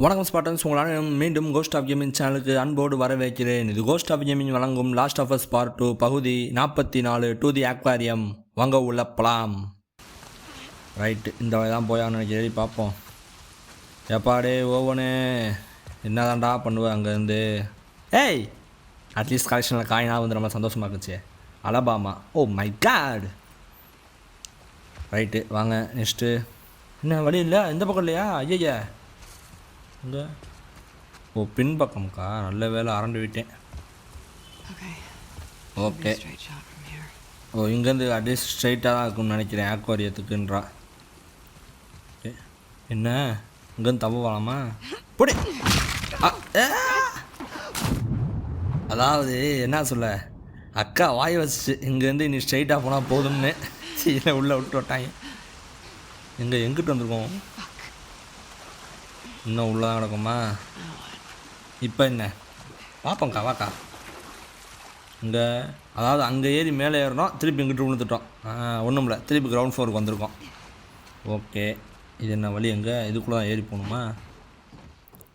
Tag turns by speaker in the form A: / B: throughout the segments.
A: வணக்கம் ஸ்பாட்டன்ஸ், உங்களால் மீண்டும் கோஸ்ட் ஆஃப் கேமிங் சேனலுக்கு அன்போடு வரவேற்கிறேன். இது கோஸ்ட் ஆஃப் கேமிங் வழங்கும் லாஸ்ட் ஆஃப் அஸ் பார்ட் 2 பகுதி 44 டு தி அக்வாரியம். வாங்க உள்ள போலாம். ரைட்டு, இந்த வழி தான் போயான்னு நினைக்கிறேன். பார்ப்போம். எப்பாடே ஓவனே என்ன தான்டா பண்ணுவேன் அங்கேருந்து. ஏய், அட்லீஸ்ட் கலெக்ஷனில் காயினாக வந்து ரொம்ப சந்தோஷமாக இருந்துச்சு. Alabama, oh my god. Right, வாங்க நெக்ஸ்ட்டு. என்ன வழி இல்லை, இந்த பக்கம் இல்லையா? ஐயா இங்கே ஓ பின்பக்கம்க்கா, நல்ல வேலை அரண்டு விட்டேன். ஓகே, ஓ இங்கேருந்து அட்லீஸ்ட் ஸ்ட்ரைட்டாக தான் இருக்கும்னு நினைக்கிறேன் ஆக்வாரியத்துக்குன்றா. ஓகே, என்ன இங்கேருந்து தவலாமா? பொடி. அதாவது என்ன சொல்ல, அக்கா வாய் வச்சு இங்கேருந்து நீ ஸ்ட்ரைட்டாக போனால் போதும்னு இல்லை உள்ளே விட்டு விட்டாங்க. எங்கிட்டு வந்திருக்கோம்? இன்னும் உள்ளே தான் கிடக்குமா? இப்போ என்ன பார்ப்போங்க்கா, வாக்கா. இங்கே அதாவது அங்கே ஏறி மேலே ஏறினோம், திருப்பி இங்கிட்டு விழுந்துட்டோம். ஒன்றும் இல்லை, திருப்பி கிரவுண்ட் ஃப்ளோருக்கு வந்திருக்கோம். ஓகே, இது என்ன வழி? எங்கே இதுக்குள்ளே தான் ஏறி போகணுமா?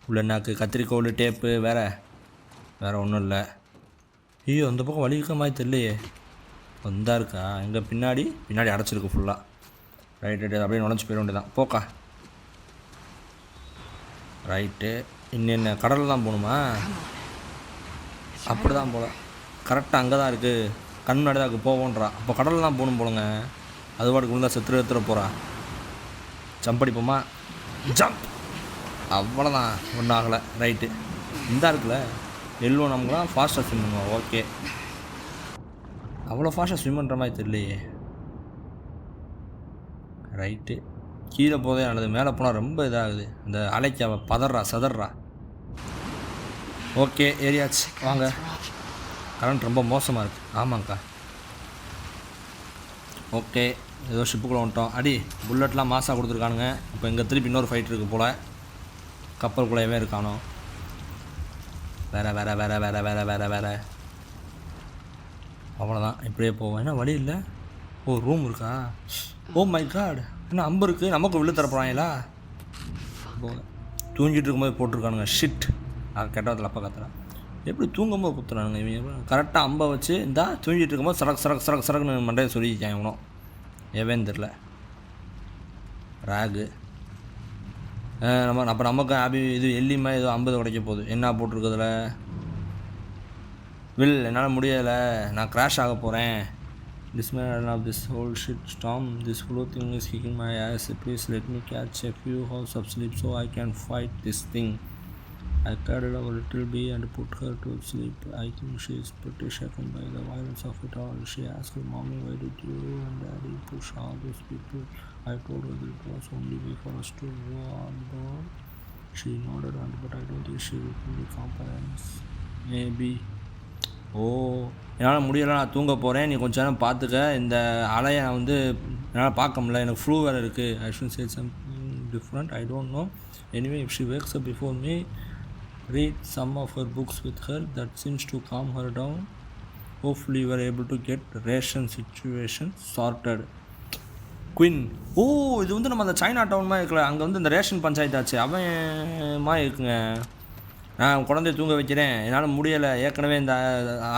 A: உள்ள என்னாக்கு கத்திரிக்கோள் டேப்பு வேறு ஒன்றும் இல்லை. ஐயோ, அந்த பக்கம் வழி இருக்க மாதிரி தெரியலையே. வந்தா இருக்கா? எங்கே பின்னாடி அடைச்சிருக்கு ஃபுல்லாக. ரைட்டு, அப்படியே நுழைஞ்சி போயிட வேண்டியதான். போக்கா. ரைட்டு, இன்னென்ன கடலில் தான் போகணுமா? அப்படி தான் போல. கரெக்டாக அங்கே தான் இருக்குது, கண் முன்னாடி தான் இருக்குது. போவோன்றா. அப்போ கடலில் தான் போகணும் போலுங்க. அது பாட்டுக்கு விழுந்தா எடுத்துட போகிறா. ஜம்ப் அடிப்போமா? ஜம்ப். அவ்வளோதான், ஒன்றும் ஆகலை. ரைட்டு, இந்த இருக்குல்ல எல்லோ, நமக்கு தான் ஃபாஸ்ட்டாக ஸ்விம் பண்ணுவோம். ஓகே, அவ்வளோ ஃபாஸ்ட்டாக ஸ்விம் பண்ணுற மாதிரி தெரியலையே. ரைட்டு, கீழே போதே நல்லது, மேலே போனால் ரொம்ப இதாகுது. இந்த அலைக்க சதறா. ஓகே, ஏரியாச்சு. வாங்க. கரண்ட் ரொம்ப மோசமாக இருக்குது. ஆமாங்க்கா. ஓகே, ஏதோ ஷிப்புக்குள்ளே வந்துட்டோம். அடி புல்லட்லாம் மாசாக கொடுத்துருக்கானுங்க. இப்போ இங்கே திருப்பி இன்னொரு ஃபைட் இருக்குது போல். கப்பலுக்குள்ளேயே இருக்கானோ. வேற அவ்வளோதான், இப்படியே போவோம். என்ன வழி இல்லை? ஓ ரூம் இருக்கா? ஓ மை காட், என்ன அம்பு இருக்குது? நமக்கு விழு தரப்போறாங்களா? தூங்கிட்டு இருக்கும்போது போட்டிருக்கானுங்க. ஷிட், கெட்டவத்தில் அப்பா கத்துறான். எப்படி தூங்கும்போது குத்துறானுங்க இவங்க? கரெக்டாக அம்பை வச்சு இந்த தூங்கிட்டு இருக்கும்போது சரக்குன்னு மண்டையை சொல்லியிருக்காங்க. இவனும் எவன்னு தெரில. ராகு அப்போ நமக்கு இது எல்லிமா ஏதோ 50 உடைக்க போகுது. என்ன போட்டிருக்கிறதுல? என்னால் முடியலை, நான் கிராஷ் ஆக போகிறேன். Dismayed of this whole shit storm, this whole thing is kicking my ass. Please let me catch a few hours of sleep so I can fight this thing. I cuddled our little bee and put her to sleep. I think she is pretty shaken by the violence of it all. She asked, "Mommy, why did you and Daddy push all those people?" I told her that it was only way for us to go on board. She nodded, but I don't think she will fully comprehend. Maybe. ஓ, என்னால் முடியலை, நான் தூங்க போகிறேன், நீ கொஞ்சம் நேரம் பார்த்துக்க. இந்த அலையை நான் என்னால் பார்க்க முடியல, எனக்கு ஃப்ளூ வேறு இருக்குது. I should say something different, I don't know. Anyway, if she wakes up before me, read some of her books with her, that seems to calm her down. Hopefully you are able to get ration situation sorted. Queen. Oh, இது நம்ம அந்த China down மாதிரி இருக்கல, அங்கே இந்த ration பஞ்சாயத்தாச்சு அவன் மாதிரி இருக்குங்க. நான் குழந்தைய தூங்க வைக்கிறேன், என்னால் முடியலை, ஏற்கனவே இந்த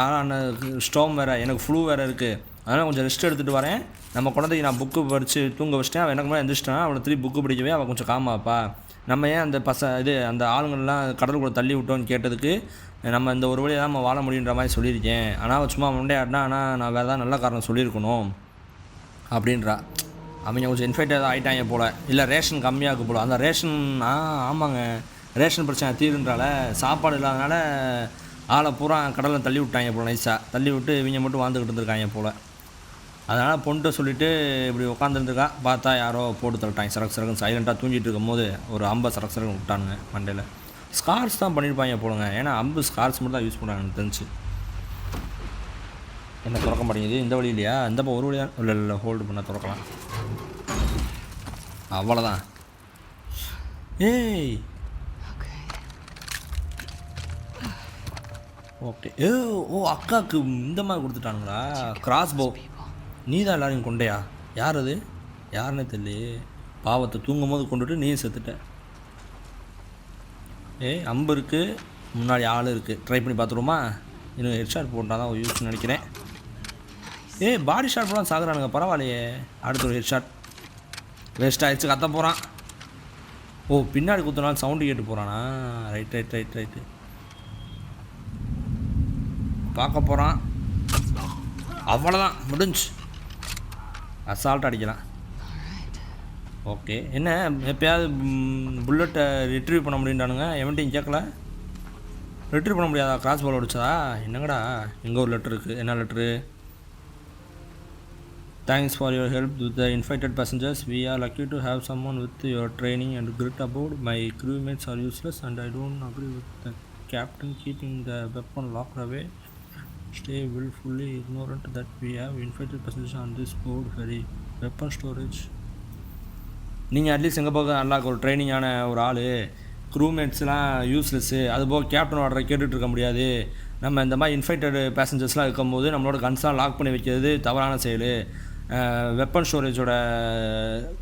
A: ஆளான ஸ்டோம் வேறு, எனக்கு ஃப்ளூ வேறு இருக்குது, அதனால் கொஞ்சம் ரெஸ்ட் எடுத்துகிட்டு வரேன். நம்ம குழந்தைக்கு நான் புக்கு படித்து தூங்க வச்சிட்டேன். அவன் எனக்கு மேலே எந்திரிச்சிட்டான். அவனை திருப்பி புக்கு படிக்கவே அவன் கொஞ்சம் காமாப்பா. நம்ம ஏன் அந்த அந்த ஆளுங்கள்லாம் கடலுக்குள்ளே தள்ளி விட்டோன்னு கேட்டதுக்கு, நம்ம இந்த ஒரு வழியாக தான் நம்ம வாழ முடியுன்ற மாதிரி சொல்லியிருக்கேன். ஆனால் சும்மா முண்டையாடினா, ஆனால் நான் வேறு ஏதாவது நல்ல காரணம் சொல்லியிருக்கணும் அப்படின்றா. அவங்க கொஞ்சம் இன்ஃபெக்ட் ஆகிட்டாங்க போல், இல்லை ரேஷன் கம்மியாக போல். அந்த ரேஷன் ஆமாங்க, ரேஷன் பிரச்சனை தீருன்றால சாப்பாடு இல்லாதனால ஆளை பூரா கடலில் தள்ளி விட்டாங்க போல். நைஸாக தள்ளி விட்டு இவங்க மட்டும் வாழ்ந்துக்கிட்டு இருந்திருக்காங்க போல். அதனால் பொண்ணுட்ட சொல்லிவிட்டு இப்படி உட்காந்துருந்துருக்கா. பார்த்தா யாரோ போட்டு தள்ளிட்டாங்க. சரக்குன்னு சைலண்ட்டாக தூங்கிட்டு இருக்கும் போது ஒரு அம்பை சரக்கு விட்டானுங்க மண்டையில். ஸ்கார்ஸ் தான் பண்ணியிருப்பாங்க போலுங்க, ஏன்னா அம்பு ஸ்கார்ஸ் மட்டும் தான் யூஸ் பண்ணுறாங்க எனக்கு தெரிஞ்சு. என்ன திறக்க மாட்டேங்குது? இந்த வழி இல்லையா? இந்த ஒரு வழி தான். இல்லை ஹோல்டு பண்ண திறக்கலாம். அவ்வளோதான். ஏய், ஓகே. ஓ, அக்காவுக்கு இந்த மாதிரி கொடுத்துட்டானுங்களா? கிராஸ் போ. நீ தான் எல்லாரையும் கொண்டையா? யார் அது? யாருன்னே தெரியலையே. பாவத்தை தூங்கும் போது கொண்டுட்டு நீயும் செத்துட்ட. அம்பு இருக்குது, முன்னாடி ஆள் இருக்குது. ட்ரை பண்ணி பார்த்துருவோமா? இன்னும் ஹெட் ஷாட் போட்டால் தான் யூஸ்னு நினைக்கிறேன். பாடி ஷாட் போனால் சாகுறானுங்க, பரவாயில்லையே. அடுத்த ஒரு ஹெட் ஷாட் வேஸ்ட் ஆகிடுச்சு, கத்த போகிறான். பின்னாடி குத்துனாலும் சவுண்டு கேட்டு போகிறானா? ரைட்டு பார்க்க போகிறான். அவ்வளோதான், முடிஞ்சு. அசால்ட் அடிக்கலாம். ஓகே, என்ன எப்போயாவது புல்லட்டை ரிட்ரீவ் பண்ண முடியுண்டானுங்க? எவன்ட்டையும் கேட்கல. ரிட்ரீவ் பண்ண முடியாதா? கிராஸ் பால் அடிச்சதா என்னங்கடா? எங்கே ஒரு லெட்டர் இருக்குது. என்ன letter? Thanks for your help with the infected passengers. We are lucky to have someone with your training and grit about. My crewmates are useless and I don't agree with the captain keeping the weapon lock away. Stay willfully ignorant that we have infected passengers on this board ferry. Weapon storage. நீங்கள் at least எங்கே போக நல்லா ஒரு ட்ரைனிங்கான ஒரு ஆள், க்ரூமேட்ஸ்லாம் useless, அதுபோக captain ஆர்டரை கேட்டுட்ருக்க முடியாது. நம்ம இந்த மாதிரி இன்ஃபெக்டட் பேசஞ்சர்ஸ்லாம் இருக்கும்போது நம்மளோட கன்ஸ்லாம் லாக் பண்ணி வைக்கிறது தவறான செயல். வெப்பன் ஸ்டோரேஜோட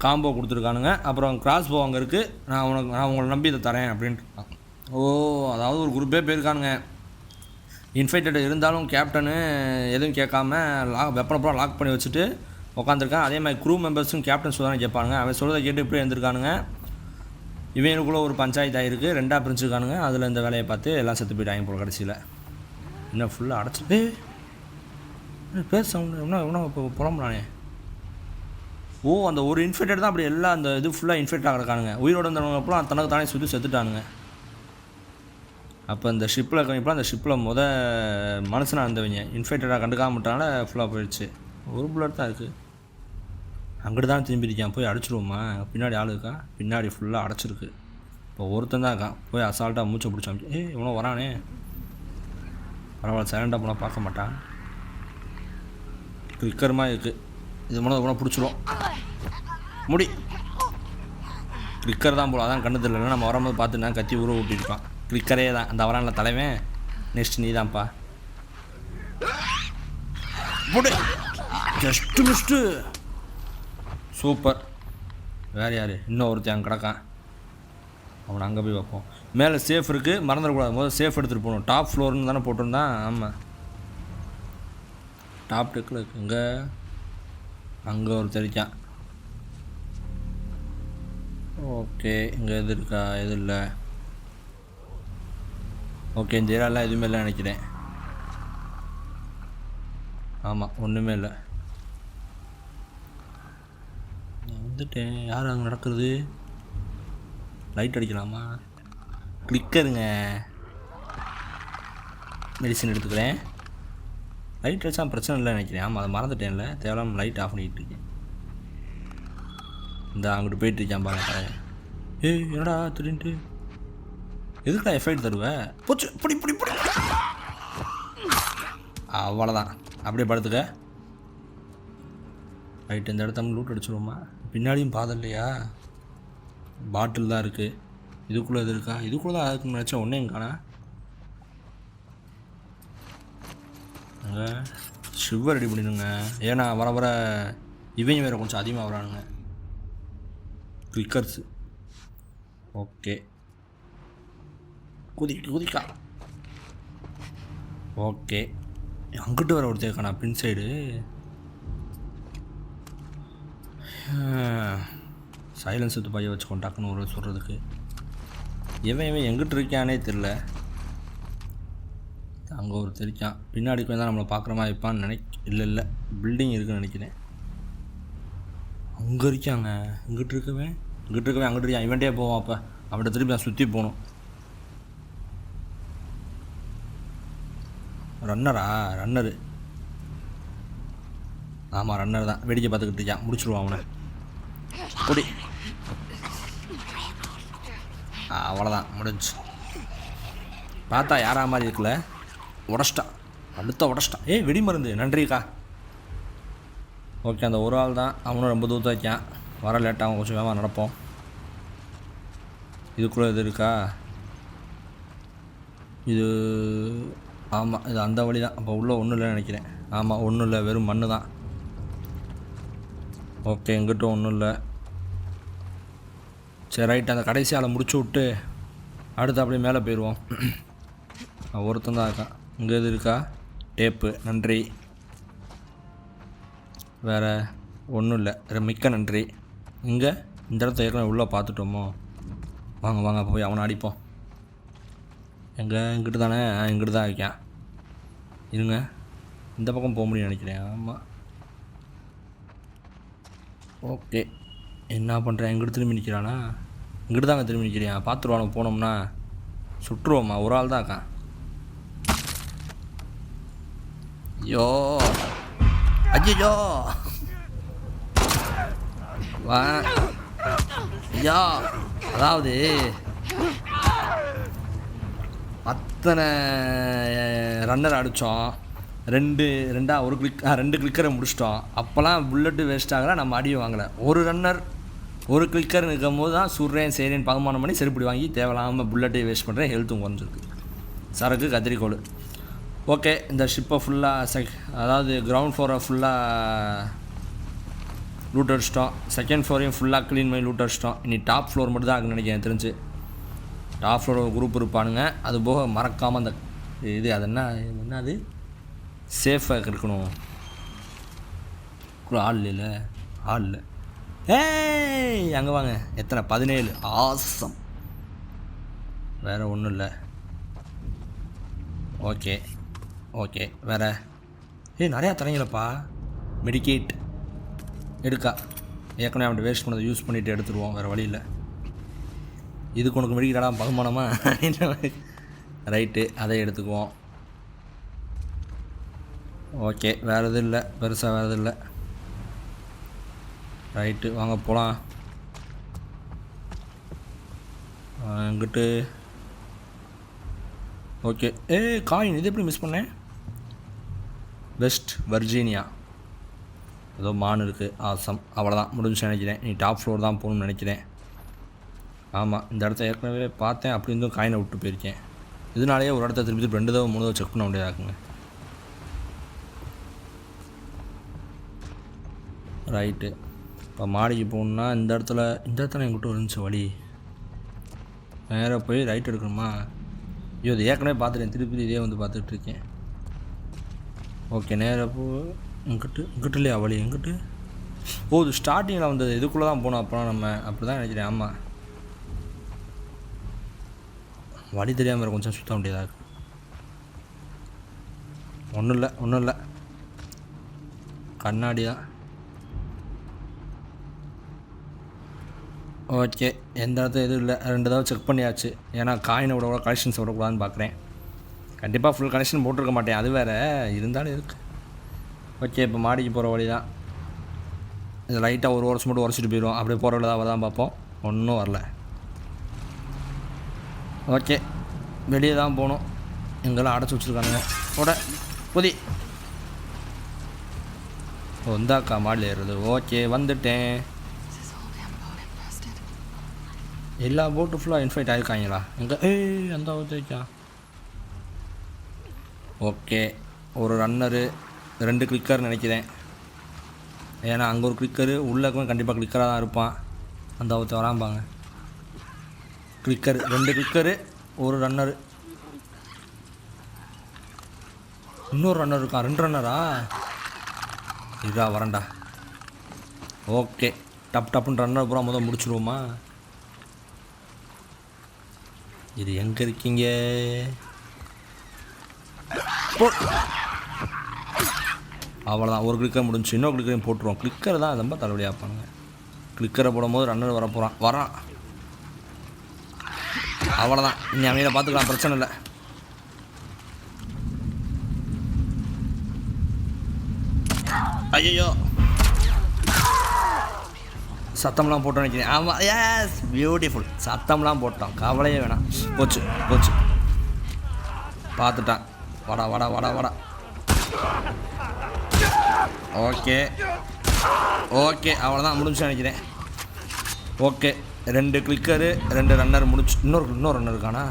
A: காம்போ கொடுத்துருக்கானுங்க. அப்புறம் கிராஸ் போ அங்கே இருக்குது, நான் உங்களை நம்பி இதை தரேன் அப்படின்ட்டு. அதாவது ஒரு குரூப்பே போயிருக்கானுங்க. இன்ஃபெக்டட் இருந்தாலும் கேப்டனு எதுவும் கேட்காம வெப்பனை பூரா லாக் பண்ணி வச்சுட்டு உட்காந்துருக்கான். அதே மாதிரி க்ரூ மெம்பர்ஸும் கேப்டன் சொல்ல கேட்பானுங்க. அவன் சொல்கிறத கேட்டு இப்படி இருந்திருக்கானுங்க. இவனுக்குள்ளே ஒரு பஞ்சாயத்து ஆகிருக்கு, 2ஆக பிரிஞ்சுருக்கானுங்க. அதில் இந்த வேலையை பார்த்து எல்லாம் செத்து போயிட்டாங்க போல கடைசியில். இன்னும் ஃபுல்லாக அடைச்சிட்டு பேர் சவுண்டு எவ்வளோ இப்போ புலம்புறானே. அந்த ஒரு இன்ஃபெக்டட் தான் அப்படி எல்லாம் அந்த இது ஃபுல்லாக இன்ஃபெக்டாக கிடக்கானுங்க. உயிரோடு இருந்தவங்கப்பெல்லாம் தனக்கு தானே சுற்றி செத்துட்டானுங்க. அப்போ இந்த ஷிப்பில் இருக்கவங்கப்பெல்லாம் அந்த ஷிப்பில் மனுஷனாக இருந்தவங்க இன்ஃபெக்டடாக கண்டுக்காமட்டால ஃபுல்லாக போயிடுச்சு. ஒரு புல்லட் தான் இருக்குது. அங்கிட்டு தான் திரும்பி இருக்கான். போய் அடிச்சிருவோமா? பின்னாடி ஆள் இருக்கா? பின்னாடி ஃபுல்லாக அடைச்சிருக்கு. இப்போ ஒருத்தன் தான் இருக்கான். போய் அசால்ட்டாக மூச்சை பிடிச்சான். இவனோ வரானே. பரவாயில்ல, சைலண்டாக போனால் பார்க்க மாட்டான். கிளிக்கரமாக இருக்குது. இது போனால் பிடிச்சிரும். முடி கிளிக்கர் தான் போல, அதான் கண்ணு தெரியலன்னா நம்ம வரும்போது பார்த்துனா கத்தி ஊற ஊட்டிருப்பான். கிளிக்கரே தான் அந்த வரான்ல தலைவன். நெக்ஸ்ட் நீ தான்ப்பா. போடு, ஜஸ்ட்டு மிஸ்ட்டு. சூப்பர். வேறு யார்? இன்னும் ஒருத்தன் அங்கே கிடக்கான். அவனை அங்கே போய் வைப்போம். மேலே சேஃப் இருக்குது, மறந்துடக்கூடாது. முதல்ல சேஃப் எடுத்துகிட்டு போகணும். டாப் ஃப்ளோர்னு தானே போட்டிருந்தான். ஆமாம், டாப் டெக்கில் இருக்கு. அங்கே ஒருத்தர் இருக்கான். ஓகே, இங்கே எது இருக்கா? எது இல்லை. ஓகே, இந்த ஏரியாலாம் எதுவுமே இல்லை நினைக்கிறேன். ஆமாம், ஒன்றுமே இல்லை. வந்துட்டேன். யார் அங்கே நடக்கிறது? லைட் அடிக்கலாமா? கிளிக்கருங்க. மெடிசன் எடுத்துக்கிறேன். லைட் அடித்தா பிரச்சனை இல்லை நினைக்கிறேன். ஆமாம், அதை மறந்துட்டேன்ல. தேவையில்லாமல் லைட் ஆஃப் பண்ணிக்கிட்டு இருக்கேன். இந்த அங்கிட்டு போயிட்டு இருக்கான் பாருங்க கரையன். என்னடா திடீர்னு எதுக்குடா எஃபெக்ட் தருவேன்? போச்சு, பிடி பிடி பிடி. அவ்வளோதான், அப்படியே படுத்துக்க. ரைட்டு, இந்த இடத்த லூட் அடிச்சிடுவோமா? பின்னாடியும் பாதை இல்லையா? பாட்டில் தான் இருக்குது. இதுக்குள்ளே எது இருக்கா? இதுக்குள்ளே தான் அதுக்கு நினச்சா ஒன்றையும் காணா. ஷிவர் ரெடி பண்ணிடுங்க. ஏன்னா வர வர இவங்க வேறு கொஞ்சம் அதிகமாக வரானுங்க கிளிக்கர்ஸு. ஓகே, குதிக்கா. ஓகே, அங்கிட்டு வர ஒருத்தர் காணா பின் சைடு. சைலன்ஸ் எடுத்து பைய வச்சு கொண்டாக்குன்னு ஒரு சொல்கிறதுக்கு. இவன் எங்கிட்டு இருக்கானே தெரில. அங்கே ஒரு தெரிக்கான். பின்னாடி தான் நம்மளை பார்க்குற மாதிரி இருப்பான்னு இல்லை பில்டிங் இருக்குன்னு நினைக்கிறேன். அங்கே இருக்காங்க. இங்கிட்டு இருக்கவே அங்கிட்டு இருக்கான். இவன்ட்டே போவான். அப்போ அவன்கிட்ட திருப்பி நான் சுற்றி போகணும். ரன்னரு. ஆமாம், ரன்னர் தான். வேடிக்கை பார்த்துக்கிட்டு இருக்கான். முடிச்சுடுவான் அவனை. குடி. அவ்வளோதான், முடிஞ்சு. பார்த்தா யாரா மாதிரி இருக்குல்ல. உடச்சிட்டான். உடச்சிட்டான். வெடி மருந்து. நன்றிக்கா. ஓகே, அந்த ஒரு ஆள் தான். அவனும் ரொம்ப தூரத்தை வைக்கான். வர லேட்டாகும், கொஞ்சம் வேகமாக நடப்போம். இதுக்குள்ளே இது இருக்கா? இது ஆமாம், இது அந்த வழி தான். அப்போ உள்ளே ஒன்றும் இல்லைன்னு நினைக்கிறேன். ஆமாம், ஒன்றும் இல்லை, வெறும் மண்ணு தான். ஓகே, எங்கிட்டும் ஒன்றும் இல்லை. சரி, ரைட். அந்த கடைசி ஆளை முடிச்சு விட்டு அடுத்து அப்படியே மேலே போயிடுவோம். ஒருத்தன் தான் இருக்கான். இங்கே எது இருக்கா? டேப்பு. நன்றி. வேறு ஒன்றும் இல்லை. மிக்க நன்றி. இங்கே இந்த இடத்த ஏற்கனவே உள்ளே பார்த்துட்டோமோ? வாங்க வாங்க போய் அவனை அடிப்போம். எங்கே? இங்கிட்டு தானே? இங்கிட்டு தான் இருக்கேன். இருங்க, இந்த பக்கம் போக முடியும்னு நினைக்கிறேன். ஆமாம். ஓகே, என்ன பண்ணுறேன்? இங்கிட்டு திரும்பி நிற்கிறானா? இங்கிட்டு தாங்க திரும்பி நிற்கிறியா? பார்த்துருவானு போனோம்னா சுட்டுருவோம்மா. ஒரு ஆள் தான் இருக்கான். ஐயோ ஐயோ வா ஐயா. அதாவது அத்தனை ரன்னர் அடித்தோம். ரெண்டு கிளிக்கரை முடிச்சிட்டோம். அப்போல்லாம் புல்லட்டு வேஸ்ட் ஆகலை, நம்ம அடியும் வாங்கலை. ஒரு ரன்னர் ஒரு கிளிக்கர் நிற்கும் போது தான் சுடுறேன் செய்கிறேன்னு பகுமானம் பண்ணி செருப்படி வாங்கி தேவையில்லாமல் புல்லட்டை வேஸ்ட் பண்ணுறேன். ஹெல்த்தும் குறைஞ்சிருக்கு. சரக்கு கத்திரிக்கோள். ஓகே, இந்த ஷிப்பை ஃபுல்லாக அதாவது கிரவுண்ட் ஃப்ளோரை ஃபுல்லாக லூட் அடிச்சிட்டோம். செகண்ட் ஃப்ளோரையும் ஃபுல்லாக க்ளீன் பண்ணி லூட் அடிச்சிட்டோம். இனி டாப் ஃப்ளோர் மட்டும் தான் இருக்குன்னு நினைக்கிறேன். தெரிஞ்சு டாப் ஃப்ளோர் குரூப் இருப்பானுங்க. அது போக மறக்காமல் அந்த இது அது என்ன அது சேஃபாக இருக்கணும். ஆள் இல்லை. ஏய் அங்கே வாங்க. எத்தனை? 17. ஆசம். வேறு ஒன்றும் இல்லை. ஓகே வேறு. நிறையா தரீங்களப்பா. மெடிக்கேட் எடுக்கா. ஏற்கனவே அவன்கிட்ட வேஸ்ட் பண்ணதை யூஸ் பண்ணிவிட்டு எடுத்துருவோம். வேறு வழி இல்லை. இதுக்கு உனக்கு மெடிக்கேட்டா பகுமானமா? ரைட்டு, அதை எடுத்துக்குவோம். ஓகே, வேறு எதுவும் இல்லை பெருசாக. வேறு எதுவும் இல்லை. ரைட்டு, வாங்க போகலாம். இங்கிட்டு ஓகே. காயின் இது எப்படி மிஸ் பண்ணேன்? வெஸ்ட் வர்ஜீனியா ஏதோ மான் இருக்குது. ஆசம். அவ்வளோதான் முடிஞ்சு நினைக்கிறேன். நீ டாப் ஃப்ளோர் தான் போகணும்னு நினைக்கிறேன். ஆமாம், இந்த இடத்த ஏற்கனவே பார்த்தேன். அப்படி இருந்தும் காயினை விட்டு போயிருக்கேன். இதனாலேயே ஒரு இடத்த திருப்பி 2 தடவை 3 தடவை செக் பண்ண வேண்டியதாக்குங்க. ரைட்டு, இப்போ மாடிக்கு போகணுன்னா இந்த இடத்துல எங்கிட்ட இருந்துச்சு வழி. நேராக போய் ரைட் எடுக்கணுமா? ஐயோ, இது ஏற்கனவே பார்த்துட்டேன். திருப்பி இதே வந்து பார்த்துட்ருக்கேன். ஓகே, நேராக போ. இங்கிட்ட இல்லையா வழி? எங்கிட்டு? இது ஸ்டார்டிங்கில் வந்தது. இதுக்குள்ளே தான் போகணும். அப்போலாம் நம்ம அப்படி தான் நினைக்கிறேன். ஆமாம், வழி தெரியாமல் கொஞ்சம் சுற்ற வேண்டியதாக இருக்குது. ஒன்றும் இல்லை. கண்ணாடி தான். ஓகே, எந்த இடத்துல எதுவும் இல்லை. 2 தடவை செக் பண்ணியாச்சு. ஏன்னா காயினை விட கலெக்ஷன்ஸ் விடக்கூடாதுன்னு பார்க்குறேன். கண்டிப்பாக ஃபுல் கலெக்ஷன் போட்டிருக்க மாட்டேன். அது வேறு இருந்தாலும் இருக்குது. ஓகே, இப்போ மாடிக்கு போகிற வழி தான். இது லைட்டாக ஒரு வருஷம் மட்டும் உரைச்சிட்டு போயிடுவோம். அப்படியே போகிற வழி தான் பார்ப்போம். ஒன்றும் வரல. ஓகே, வெளியே தான் போகணும். எங்கெல்லாம் அடைச்சி வச்சுருக்கானுங்க. புதி இந்தாக்கா மாடியில் ஏறுறது. ஓகே, வந்துட்டேன். எல்லா போட்டு ஃபுல்லாக இன்ஃபைட் ஆகிருக்காங்களா? எங்கே? அந்த வைக்கா. ஓகே, ஒரு ரன்னரு 2 கிளிக்கர் நினைக்கிறேன். ஏன்னா அங்கே ஒரு கிளிக்கரு உள்ளக்குமே கண்டிப்பாக கிளிக்கராக தான் இருப்பான். அந்த அவத்தை வராம்பாங்க. கிளிக்கரு 2 கிளிக்கரு, ஒரு ரன்னரு. இன்னொரு ரன்னர் இருக்கான். 2 ரன்னரா? இதா வரண்டா. ஓகே, டப்புன்னு ரன்னர் பூரா முதல் முடிச்சுடுவோமா? இது எங்கே இருக்கீங்க? அவ்வளோதான், ஒரு கிளிக்கர் முடிஞ்சு. இன்னொரு கிளிக்கரையும் போட்டுருவோம். கிளிக்கர் தான் ரொம்ப தலைவலியாக இருப்பானுங்க. கிளிக்கரை போடும்போது ரன்னர் வரான். அவ்வளோதான், இனி அமைதியில் பார்த்துக்கலாம், பிரச்சனை இல்லை. ஐயோ, சத்தம்லாம் போட்டோம் நினைக்கிறேன். ஆமாம், எஸ், பியூட்டிஃபுல். சத்தம்லாம் போட்டோம், கவலையே வேணாம். போச்சு பார்த்துட்டான். வாடா. ஓகே அவ்வளோதான், முடிஞ்சு நினைக்கிறேன். ஓகே, 2 கிளிக்கரு 2 ரன்னர் முடிச்சு. இன்னொரு ரன்னர் இருக்கானா?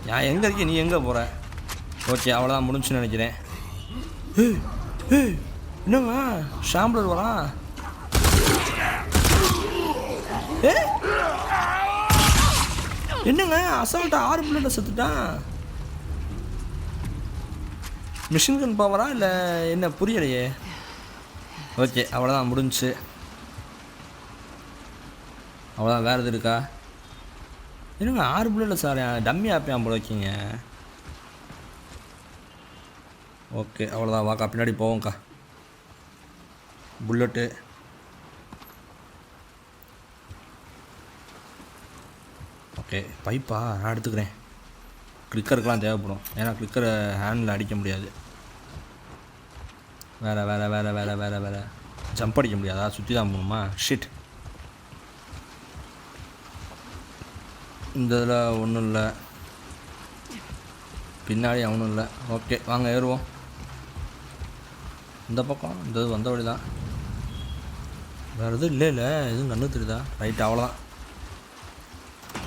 A: நான் எங்கே இருக்கேன்? நீ எங்கே போகிற? ஓகே, அவ்வளோதான் முடிஞ்சுன்னு நினைக்கிறேன். என்னம்மா ஷாம்பலர் வரான்? என்னங்க அசால்ட்டா 6 புல்லட்டை செத்துட்டான். மிஷின் கன் பவரா இல்லை என்ன புரியலையே. ஓகே அவ்வளோதான் முடிஞ்சிச்சு. அவ்வளோதான். வேறு எது இருக்கா? என்னங்க 6 புல்லட்டில் சார் டம்மி ஆப்பேன் போல வைக்கிங்க. ஓகே அவ்வளோதான். வாக்கா பின்னாடி போவோம்க்கா. Bullet okay. பைப்பா நான் எடுத்துக்கிறேன். கிளிக்கருக்கெலாம் தேவைப்படும். ஏன்னா கிளிக்கரை ஹேண்டில் அடிக்க முடியாது. வேறு ஜம்ப் அடிக்க முடியாதா? சுற்றி தான் போகணுமா? ஷிட். இந்த இதில் ஒன்றும் இல்லை, பின்னாடி அவனும் இல்லை. ஓகே வாங்க ஏறுவோம். இந்த பக்கம் இந்த இது வந்த வழி தான். வேறு எதுவும் இல்லை எதுவும் கண்ணு தெரியுதா? ரைட் அவ்வளோதான்.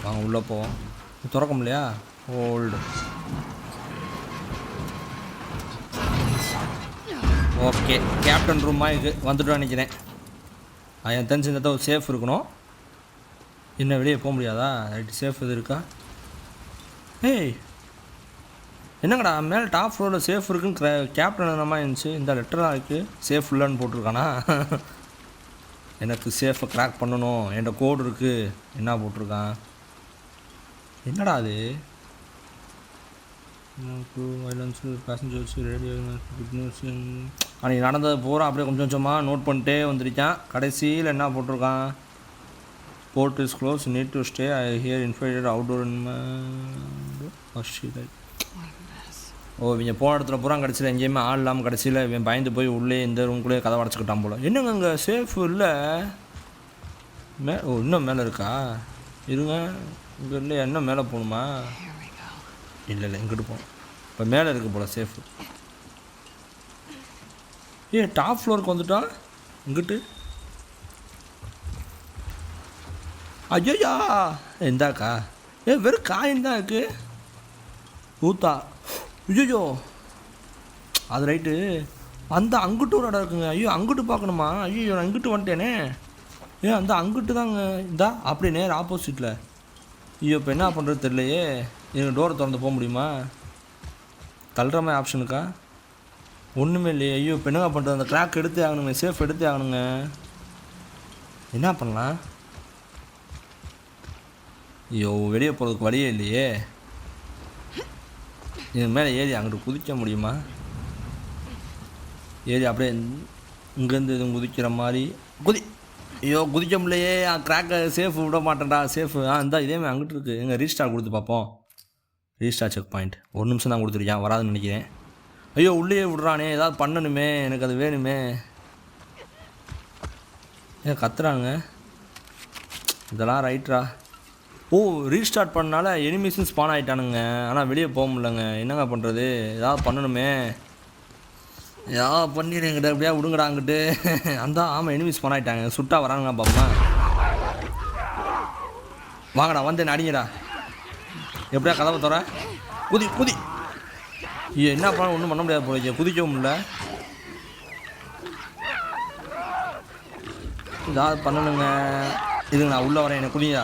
A: வாங்க உள்ளே போவோம். திறக்க முடியலையா? ஹோல்டு. ஓகே கேப்டன் ரூமாக இது வந்துட்டு நினைக்கிறேன். என் தெரிஞ்சு இந்த ஒரு சேஃப் இருக்கணும். இன்னும் வெளியே போக முடியாதா? ரைட்டு சேஃப் இது இருக்கா? ஏய் என்னங்கடா மேலே டாப் ஃப்ளோரில் சேஃப் இருக்குன்னு கேப்டன் என்னமா இருந்துச்சு. இந்த லெட்டராக இருக்குது சேஃப் இல்லைன்னு போட்டிருக்கானா? எனக்கு சேஃபை கிராக் பண்ணணும், என்கிட்ட கோடு இருக்குது. என்ன போட்டிருக்கான்? என்னடா அது? Violence passengers radio good news. அன்றைக்கி நடந்தது பூரா அப்படியே கொஞ்சம் கொஞ்சமாக நோட் பண்ணிட்டே வந்துருக்கான். கடைசியில் என்ன போட்டிருக்கான்? Port is close, need to stay, I hear infected outdoor. இவங்க போன இடத்துல பூரா கடைசியில் எங்கேயுமே ஆள் இல்லாமல் கடைசியில் இவன் பயந்து போய் உள்ளே இந்த ரூம்குள்ளேயே கதை அடைச்சிக்கிட்டான் போல். என்னங்க அங்கே சேஃப் இல்லை? இன்னும் மேலே இருக்கா? இருங்க இங்கே இல்லையா? இன்னும் மேலே போகணுமா? இல்லை இங்கிட்டு போகணும். இப்போ மேலே இருக்குது போல் சேஃபு. டாப் ஃப்ளோருக்கு வந்துட்டான் இங்கிட்டு. ஐயோயா எந்தாக்கா? வெறும் காயின் தான் இருக்குது. ஊத்தா ஐயோ அது ரைட்டு. அந்த அங்கிட்டு ஒரு இடம் இருக்குங்க. ஐயோ அங்கிட்டு பார்க்கணுமா? ஐயோ நான் இங்கிட்டு வந்துட்டேனே. அந்த அங்கிட்டு தாங்க. இந்தா அப்படி நேர் ஆப்போசிட்டில். ஐயோ இப்போ என்ன பண்ணுறது தெரியலையே. எனக்கு டோரை திறந்து போக முடியுமா? தள்ளுற மாதிரி ஆப்ஷனுக்கா? ஒன்றுமே இல்லையே. ஐயோ இப்போ என்னங்க பண்ணுறது? அந்த கிராக் எடுத்தே ஆகணுங்க, சேஃப் எடுத்தே ஆகணுங்க. என்ன பண்ணலாம்? ஐயோ வெளியே போகிறதுக்கு வழியே இல்லையே. இது மேலே ஏறி அங்கிட்டு குதிக்க முடியுமா? ஏறி அப்படியே இங்கேருந்து எதுவும் குதிக்கிற மாதிரி ஐயோ குதிக்க முடியலையே. கிராக்கை சேஃப் விட மாட்டேன்டா. சேஃபு இந்தா இதேமாதிரி அங்கிட்டு இருக்குது. எங்கள் ரீஸ்டார்ட் கொடுத்து பார்ப்போம். ரீஸ்டார்ட் செக் பாயிண்ட் 1 நிமிஷம் தான் கொடுத்துருக்கேன். வராதுன்னு நினைக்கிறேன். ஐயோ உள்ளே விட்றானே. ஏதாவது பண்ணணுமே, எனக்கு அது வேணுமே. கத்துறானுங்க. இதெல்லாம் ரைட்ரா. ரீஸ்டார்ட் பண்ணனால எனிமீஸும் ஸ்பான் ஆகிட்டானுங்க. ஆனால் வெளியே போக முடியலங்க. என்னங்க பண்ணுறது? ஏதாவது பண்ணணுமே. ஏதாவது பண்ணிடுங்கிட்ட எப்படியா விடுங்கடா அங்கிட்டு. ஆமாம் எனிமீஸ் ஸ்பான் ஆகிட்டாங்க. சுட்டா வரானுங்க பாப்பா. வாங்கடா வந்து அடிங்கடா. எப்படியா கதவை தர? குதி என்ன பண்ண? ஒன்றும் பண்ண முடியாது போய். குதிக்கவும் முடியல. ஏதாவது பண்ணணுங்க. இதுங்க நான் உள்ளே வரேன். எனக்கு குதியா.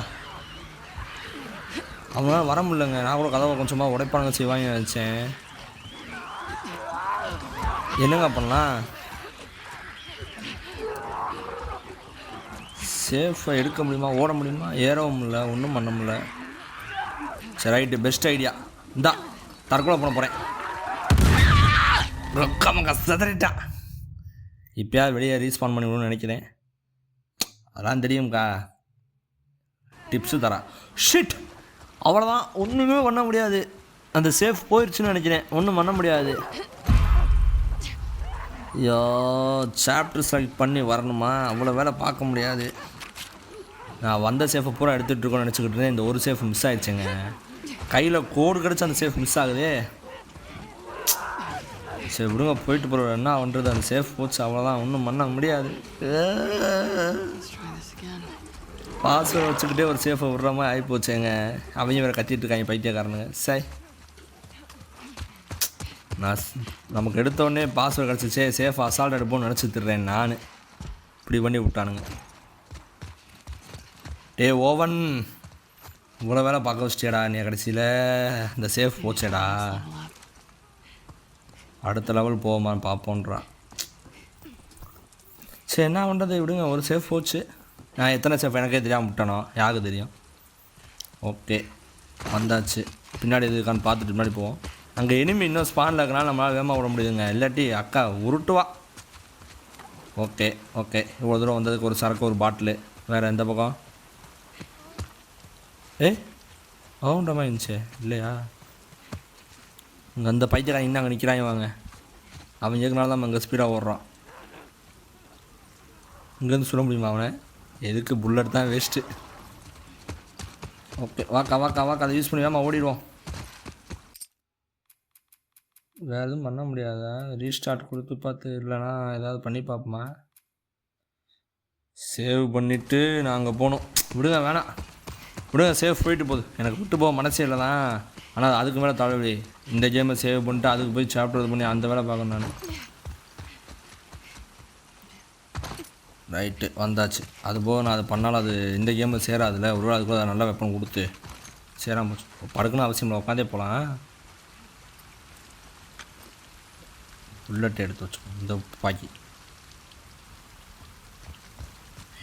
A: அவங்களால வர முடியலங்க. நான் கூட கதவை கொஞ்சமாக உடைப்பானுங்க செய்வாங்க நினச்சேன். என்னங்க பண்ணலாம்? சேஃபை எடுக்க முடியுமா? ஓட முடியுமா? ஏறவும் முடியல. ஒன்றும் பண்ண முடியல. சரி ரைட்டு பெஸ்ட் ஐடியா. இந்தா தற்கொலை பண்ண போகிறேன். ரொக்கமாக கஷ்டத்தரிட்டான். இப்போயாவது வெளியே ரீஸ்பான் பண்ணி விடணும்னு நினைக்கிறேன். அதெல்லாம் தெரியும்க்கா. டிப்ஸு தரா. ஷிட் அவ்வளோதான். ஒன்றுமே பண்ண முடியாது. அந்த சேஃப் போயிடுச்சுன்னு நினைக்கிறேன். ஒன்றும் பண்ண முடியாது. ஐயோ சாப்டர் செலக்ட் பண்ணி வரணுமா? அவ்வளோ வேலை பார்க்க முடியாது. நான் வந்த சேஃபை பூரா எடுத்துகிட்டு இருக்கோன்னு நினச்சிக்கிட்டு இருந்தேன். இந்த ஒரு சேஃப் மிஸ் ஆகிடுச்சுங்க. கையில் கோடு கிடச்சி அந்த சேஃப் மிஸ் ஆகுது. சரி விடுங்க போயிட்டு போகிற. என்ன பண்ணுறது? அந்த சேஃப் போச்சு அவ்வளோதான். ஒன்றும் பண்ண முடியாது. பாஸ்வேர்டு வச்சுக்கிட்டே ஒரு சேஃபை விடுற மாதிரி ஆகிப்போச்சுங்க. அவங்க வேறு கத்திட்டு இருக்காங்க பைத்தியக்காரனுங்க. சரி நான் நமக்கு எடுத்தோடனே பாஸ்வேர்டு கிடச்சிச்சே, சேஃப் அசால்ட் எடுப்போம்னு நினச்சிட்டுறேன். நான் இப்படி பண்ணி விட்டானுங்க. ஓவன் இவ்வளோ வேலை பார்க்க வச்சிட்டியாடா நீ கடைசியில் இந்த சேஃப் போச்சேடா. அடுத்த லெவல் போவோமான்னு பார்ப்போன்றான். சரி என்ன பண்ணுறது விடுங்க, ஒரு சேஃப் போச்சு. நான் எத்தனை சேஃப் எனக்கே தெரியாமல் விட்டனோ, யாருக்கு தெரியும். ஓகே வந்தாச்சு. பின்னாடி எது இருக்கான்னு பார்த்துட்டு முன்னாடி போவோம். அங்கே எனிமி இன்னும் ஸ்பானில் இருக்கனால நம்மளால் வேகமாக விட முடியுதுங்க, இல்லாட்டி அக்கா உருட்டுவா. ஓகே ஓகே இவ்வளோ தூரம் வந்ததுக்கு ஒரு சரக்கு ஒரு பாட்டிலு. வேறு எந்த பக்கம்? அவன்டமா இருந்துச்சு இல்லையா? இங்கே அந்த பைத்தியக்காரன் இன்னும் அங்கே நிற்கிறாங்க வாங்க. அவன் ஏற்கனால தான் அங்கே ஸ்பீடாக ஓடுறான். இங்கேருந்து சொல்ல முடியுமா அவனை? எதுக்கு, புல்லட் தான் வேஸ்ட்டு. ஓகே வாக்கா அதை யூஸ் பண்ணிடாமல் ஓடிடுவோம். வேறு எதுவும் பண்ண முடியாதா? ரீஸ்டார்ட் கொடுத்து பார்த்து இல்லைனா ஏதாவது பண்ணி பார்ப்போமா? சேவ் பண்ணிவிட்டு நாங்கள் போகணும். விடுங்க வேணாம் விடுங்க, சேவ் போயிட்டு போகுது. எனக்கு விட்டு போக மனசே இல்லை தான். ஆனால் அதுக்கு மேலே தலைவலி. இந்த கேமை சேவ் பண்ணிட்டு அதுக்கு போய் சாப்பிட்றது பண்ணி அந்த வேலை பார்க்கணும் நான். ரைட்டு வந்தாச்சு. அது போக நான் அது பண்ணாலும் அது இந்த கேமு சேராதுல்ல. ஒரு வேளை அதுக்குள்ள நல்ல வெப்பன் கொடுத்து சேராம போச்சு. படுக்கணும் அவசியம் இல்லை, உட்காந்தே போகலாம். புல்லட் எடுத்து வச்சுக்கோங்க. இந்த பாக்கி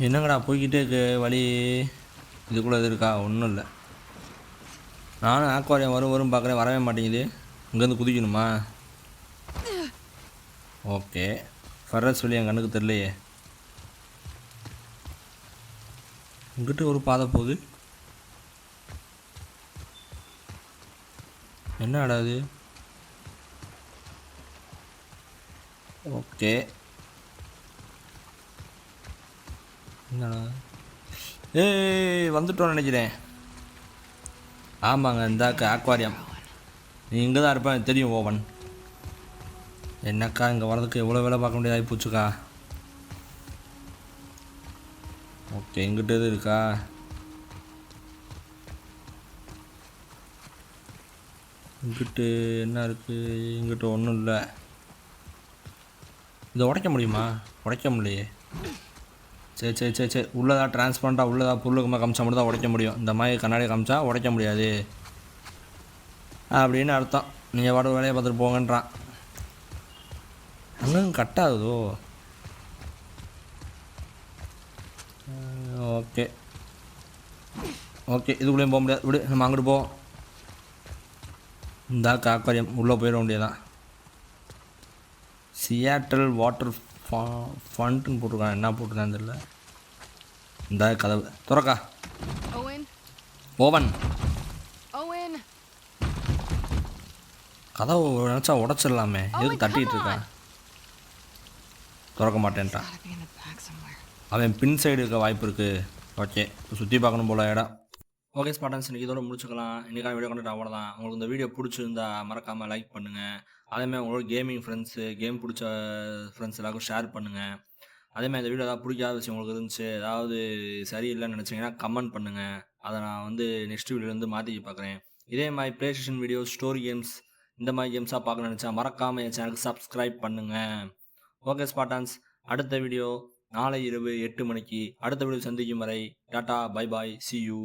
A: என்னங்கடா போய்கிட்டே இருக்கு வழி. இதுக்குள்ளே இது இருக்கா? ஒன்றும் இல்லை. நானும் ஆக்வாரியம் வரும் பார்க்குறேன், வரவே மாட்டேங்குது. இங்கேருந்து குதிக்கணுமா? ஓகே ஃபர்ரஸ் சொல்லி என் கண்ணுக்கு தெரியலையே. இங்கிட்ட ஒரு பாதை போகுது. என்ன ஆடாது? ஓகே என்னடா வந்துட்டோன்னு நினைக்கிறேன். ஆமாங்க இந்தாக்க ஆக்வாரியம். நீ இங்கே தான் இருப்பேன் எனக்கு தெரியும் ஓவன். என்னக்கா இங்கே வரதுக்கு எவ்வளோ வேலை பார்க்க முடியாது போச்சுக்கா. ஓகே இங்கிட்ட எது இருக்கா? இங்கிட்டு என்ன இருக்குது? இங்கிட்ட ஒன்றும் இல்லை. இதை உடைக்க முடியுமா? உடைக்க முடியலையே. சரி உள்ளதா டிரான்ஸ்பரண்ட்டாக உள்ளதா பொருளுக்குமா காமிச்சா மட்டும் தான் உடைக்க முடியும். இந்த மாதிரி கண்ணாடி காமிச்சா உடைக்க முடியாது அப்படின்னு அர்த்தம். நீங்கள் வாட வேலையை பார்த்துட்டு போங்கன்றான். அங்கே கட்டாகுதோ? ஓகே இதுக்குள்ளேயும் போக முடியாது. விடு நம்ம அங்கிட்டு போவோம். இந்த ஆக்வாரியம் உள்ளே போயிட வேண்டியதான். சியாட்டல் வாட்டர் ஃபண்ட்டுன்னு போட்டிருக்கான். என்ன போட்டிருக்கான்னு தெரியல. இந்த கதவு துறக்கா. ஓவன் கதவு நினச்சா உடச்சிடலாமே, எதுக்கு தட்டிகிட்டு இருக்கான்? திறக்க மாட்டேன்ட்டான். அவன் பின் சைடு இருக்க வாய்ப்பு இருக்குது. ஓகே சுற்றி பார்க்கணும் போல இடம். ஓகே ஸ்பாட்டன்ஸ் இன்றைக்கி இதோட முடிச்சுக்கலாம். இன்றைக்கான வீடியோ கண்டிப்பாக அவ்வளோதான். உங்களுக்கு இந்த வீடியோ பிடிச்சிருந்தா மறக்காமல் லைக் பண்ணுங்கள். அதேமாதிரி உங்களோட கேமிங் ஃப்ரெண்ட்ஸு கேம் பிடிச்ச ஃப்ரெண்ட்ஸ் எல்லாருக்கும் ஷேர் பண்ணுங்கள். அதேமாதிரி இந்த வீடியோ ஏதாவது பிடிக்காத விஷயம் உங்களுக்கு இருந்துச்சு, ஏதாவது சரியில்லைன்னு நினச்சிங்கன்னா கமெண்ட் பண்ணுங்கள். அதை நான் நெக்ஸ்ட் வீடியோலேருந்து மாற்றிக்க பார்க்குறேன். இதே மாதிரி play station videos, story games, இந்த மாதிரி கேம்ஸாக பார்க்க நினச்சா மறக்காமல் என் சேனலுக்கு சப்ஸ்கிரைப் பண்ணுங்கள். ஓகே ஸ்பாட்டன்ஸ், அடுத்த வீடியோ நாளை இரவு 8 மணிக்கு அடுத்த வீடியோ சந்திக்கும் வரை tata bye bye, see you.